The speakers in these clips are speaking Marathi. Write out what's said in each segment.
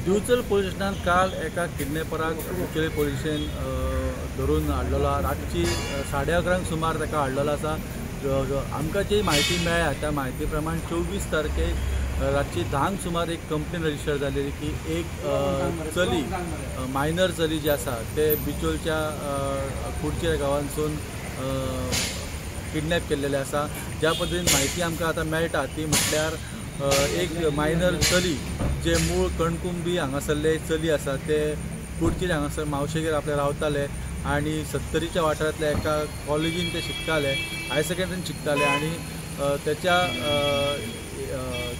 दिवचल पोलीस स्टेशनात काल एका किडनॅपराक दिवचल पोलिसेन धरून हाडलेलो. रातची 11:30 सुमार ताका हाडलेलो आसा. आमकां जी म्हायती मेळ्ळ्या त्या म्हायती प्रमाण 24 तारखेक रातची 10 सुमार एक कंप्लेन रजिस्टर जाल्ली की एक चली मायनर चली जी आसा ते बिचोलच्या कुडचेर गांवांतसून किडनॅप केल्लेले आसा. ज्या पद्दतीन म्हायती आमकां आतां मेळटा ती म्हटल्यार एक मायनर चली जे मूळ कणकुंबी हांगासरले चली आसा ते कुडचेर हांगासर मावशेगेर आपले रावताले आनी 70च्या वाठारांतल्या एका कॉलेजीन ते शिकताले, हायर सेकंडरीन शिकताले आनी त्याच्या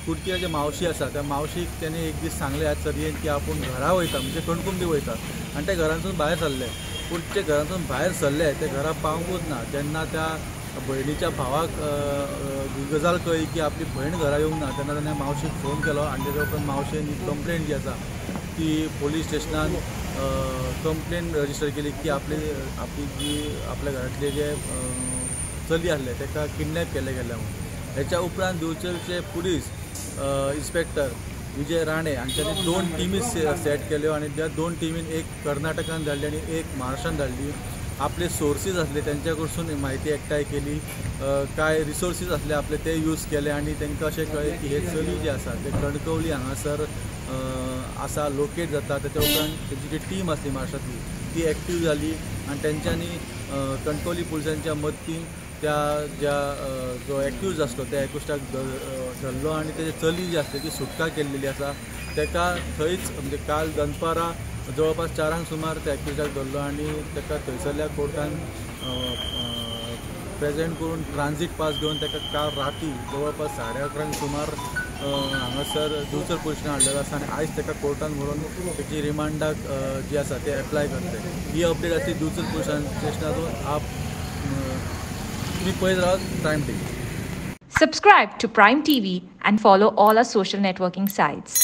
कुडचेर जे मावशी आसा त्या मावशीक तेणे एक दीस सांगले ह्या चलयेन की आपूण घरा वयता म्हणजे कणकुंबी वयता आनी ते घरांतसून भायर सरले. पूण ते घरांतसून भायर सरले ते घरा पावूंकूच ना. जेन्ना त्या भयणीच्या भावाक गजाल कळ्ळी की आपली भयण घरा येवंक ना तेन्ना ताणें मावशीक फोन केलो आनी तेच्या उपरांत मावशेन ही कंप्लेंट जी आसा ती पोलीस स्टेशनान कंप्लेंट रजिस्टर केली की आपली जी आपल्या घरांतले जे चली आसले ताका किडनॅप केले गेले म्हणून. हेच्या उपरांत दिवचलचे पुलीस इन्स्पेक्टर विजय राणे हांच्यांनी 2 टिमी सेट केल्यो आनी त्या 2 टिमीन एक कर्नाटकान धाडली आनी एक महाराष्ट्रान धाडली. आपले सोर्सीस असले त्यांच्या कडसून माहिती एकठांय केली, काय रिसोर्सीस असले आपले ते यूज केले आनी तांकां अशें कळ्ळें की हे चली जे आसा ते कणकवली हांगासर आसा लोकेट जाता. तेच्या उपरांत तेची जी टीम आसली महाराष्ट्रांतली ती एक्टीव जाली आनी तेंच्यांनी कणकवली पुलिसांच्या मदतीन त्या ज्या जो एक्यूज आसलो त्या एक्युस्डाक धरलो आनी तेजी चली जी आसली ती सुटका केल्लेली आसा. ताका थंयच म्हणजे काल दनपारां जवळपास 4 सुमार त्या एक्युजाक धरलो आनी ताका थंयसरल्या कोर्टान प्रेजेंट करून ट्रांझीट पास घेवन ताका काल राती जवळपास 11:30 सुमार हांगासर दिवचल पुलीस स्टेशनान हाडलेलो आसा आनी आयज ताका कोर्टान व्हरून तेची रिमांडाक जी आसा ते एप्लाय करतले. ही अपडेट आसली दिवचल पुलीस स्टेशनातून. तुम्ही पळयत रावत Prime TV. Subscribe to Prime TV and follow all our social networking sites.